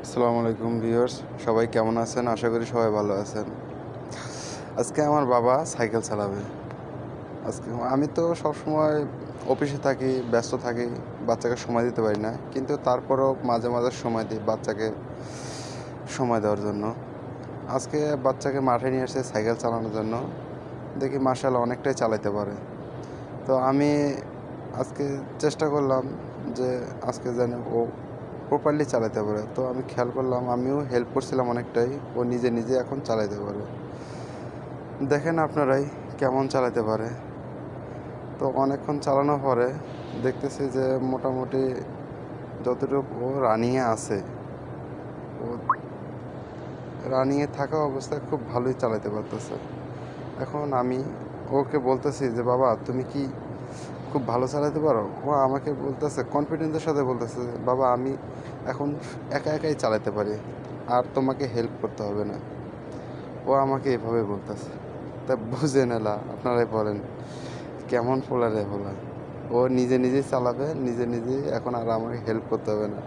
আসসালামু আলাইকুম ভিউয়ার্স, সবাই কেমন আছেন? আশা করি সবাই ভালো আছেন। আজকে আমার বাবা সাইকেল চালাবে। আজকে আমি তো সবসময় অফিসে থাকি, ব্যস্ত থাকি, বাচ্চাকে সময় দিতে পারি না। কিন্তু তারপরেও মাঝে, মাঝে সময় দিই বাচ্চাকে সময় দেওয়ার জন্য। আজকে বাচ্চাকে মাঠে নিয়ে এসেছে সাইকেল চালানোর জন্য। দেখি মাশাআল্লাহ অনেকটাই চালাতে পারে। তো আমি আজকে চেষ্টা করলাম যে আজকে যেন ও প্রপারলি চালাতে পারে। তো আমি খেয়াল করলাম, আমিও হেল্প করছিলাম অনেকটাই। ও নিজে, নিজে এখন চালাতে পারে। দেখেন আপনারাই কেমন চালাতে পারে। তো অনেকক্ষণ চালানোর পরে দেখতেছি যে মোটামুটি যতটুকু ও রানিংয়ে আছে, ও রানিংয়ে থাকা অবস্থায় খুব ভালোই চালাতে পারতেছে। এখন আমি ওকে বলতেছি যে, "বাবা তুমি কি খুব ভালো চালাতে পারো?" ও আমাকে বলতেছে, কনফিডেন্সের সাথে বলতেছে, "বাবা আমি এখন একা একাই চালাতে পারি, আর তোমাকে হেল্প করতে হবে না।" ও আমাকে এভাবে বলতেছে। তা বুঝেন এলা, আপনারাই বলেন কেমন পোলা রে পোলা। ও নিজে নিজেই চালাবে, নিজে নিজেই, এখন আর আমাকে হেল্প করতে হবে না।